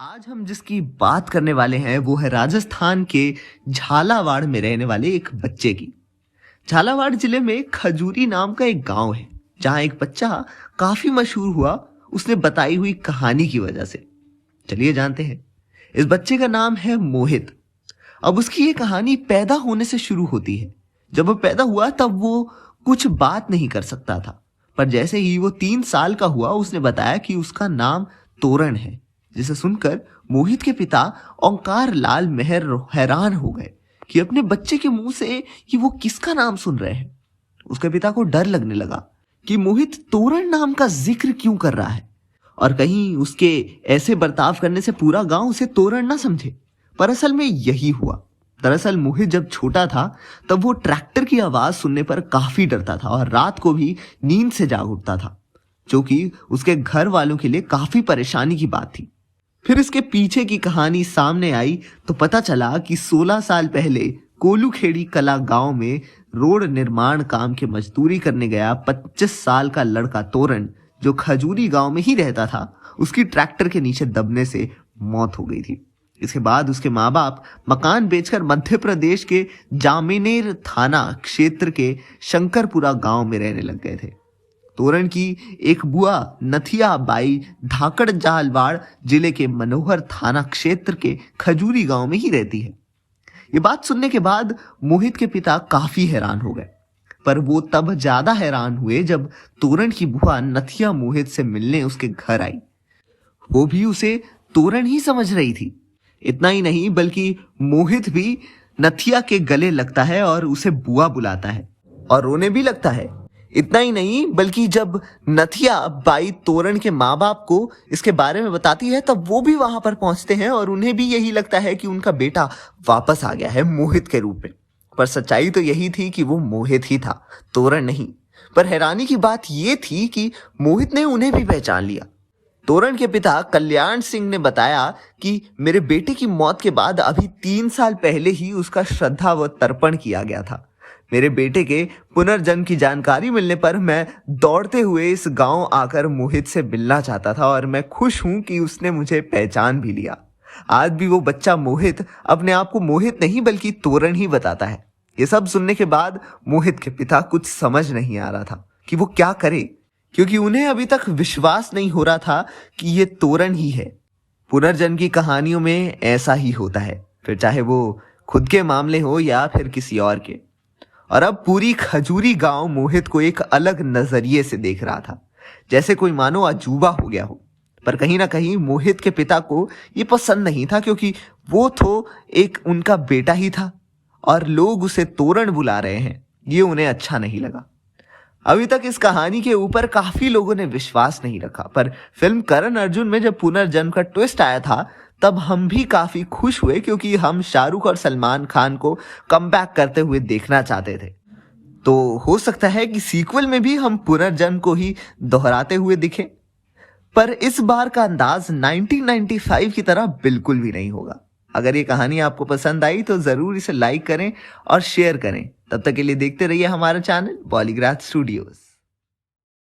आज हम जिसकी बात करने वाले हैं वो है राजस्थान के झालावाड़ में रहने वाले एक बच्चे की। झालावाड़ जिले में खजूरी नाम का एक गांव है जहां एक बच्चा काफी मशहूर हुआ उसने बताई हुई कहानी की वजह से। चलिए जानते हैं। इस बच्चे का नाम है मोहित। अब उसकी ये कहानी पैदा होने से शुरू होती है। जब वो पैदा हुआ तब वो कुछ बात नहीं कर सकता था, पर जैसे ही वो 3 साल का हुआ उसने बताया कि उसका नाम तोरण है, जिसे सुनकर मोहित के पिता ओंकार लाल मेहर हैरान हो गए कि अपने बच्चे के मुंह से कि वो किसका नाम सुन रहे हैं। उसके पिता को डर लगने लगा कि मोहित तोरण नाम का जिक्र क्यों कर रहा है और कहीं उसके ऐसे बर्ताव करने से पूरा गांव उसे तोरण ना समझे। पर असल में यही हुआ। दरअसल मोहित जब छोटा था तब वो ट्रैक्टर की आवाज सुनने पर काफी डरता था और रात को भी नींद से जाग उठता था, जो कि उसके घर वालों के लिए काफी परेशानी की बात थी। फिर इसके पीछे की कहानी सामने आई तो पता चला कि 16 साल पहले कोलूखेड़ी कला गांव में रोड निर्माण काम के मजदूरी करने गया 25 साल का लड़का तोरण, जो खजूरी गांव में ही रहता था, उसकी ट्रैक्टर के नीचे दबने से मौत हो गई थी। इसके बाद उसके माँ बाप मकान बेचकर मध्य प्रदेश के जामिनेर थाना क्षेत्र के शंकरपुरा गांव में रहने लग गए थे। तोरण की एक बुआ नथिया बाई धाकड़ झालावाड़ जिले के मनोहर थाना क्षेत्र के खजूरी गांव में ही रहती है। ये बात सुनने के बाद मोहित के पिता काफी हैरान हो गए, पर वो तब ज्यादा हैरान हुए जब तोरण की बुआ नथिया मोहित से मिलने उसके घर आई। वो भी उसे तोरण ही समझ रही थी। इतना ही नहीं बल्कि मोहित भी नथिया के गले लगता है और उसे बुआ बुलाता है और रोने भी लगता है। इतना ही नहीं बल्कि जब नथिया बाई तोरण के माँ बाप को इसके बारे में बताती है तब वो भी वहां पर पहुंचते हैं और उन्हें भी यही लगता है कि उनका बेटा वापस आ गया है मोहित के रूप में। पर सच्चाई तो यही थी कि वो मोहित ही था, तोरण नहीं। पर हैरानी की बात ये थी कि मोहित ने उन्हें भी पहचान लिया। तोरण के पिता कल्याण सिंह ने बताया कि मेरे बेटे की मौत के बाद अभी 3 साल पहले ही उसका श्रद्धा व तर्पण किया गया था। मेरे बेटे के पुनर्जन्म की जानकारी मिलने पर मैं दौड़ते हुए इस गांव आकर मोहित से मिलना चाहता था और मैं खुश हूं कि उसने मुझे पहचान भी लिया। आज भी वो बच्चा मोहित अपने आप को मोहित नहीं बल्कि तोरण ही बताता है। ये सब सुनने के बाद मोहित के पिता कुछ समझ नहीं आ रहा था कि वो क्या करे, क्योंकि उन्हें अभी तक विश्वास नहीं हो रहा था कि ये तोरण ही है। पुनर्जन्म की कहानियों में ऐसा ही होता है, फिर चाहे वो खुद के मामले हो या फिर किसी और के। और अब पूरी खजूरी गांव मोहित को एक अलग नजरिए से देख रहा था, जैसे कोई मानो अजूबा हो गया हो। पर कहीं ना कहीं मोहित के पिता को ये पसंद नहीं था, क्योंकि वो तो एक उनका बेटा ही था और लोग उसे तोरण बुला रहे हैं, ये उन्हें अच्छा नहीं लगा। अभी तक इस कहानी के ऊपर काफी लोगों ने विश्वास नहीं रखा, पर फिल्म करण अर्जुन में जब पुनर्जन्म का ट्विस्ट आया था तब हम भी काफी खुश हुए, क्योंकि हम शाहरुख और सलमान खान को कमबैक करते हुए देखना चाहते थे। तो हो सकता है कि सीक्वल में भी हम पुनर्जन्म को ही दोहराते हुए दिखें, पर इस बार का अंदाज 1995 की तरह बिल्कुल भी नहीं होगा। अगर ये कहानी आपको पसंद आई तो जरूर इसे लाइक करें और शेयर करें। तब तक के लिए देखते रहिए हमारा चैनल पॉलीग्राफ स्टूडियोज।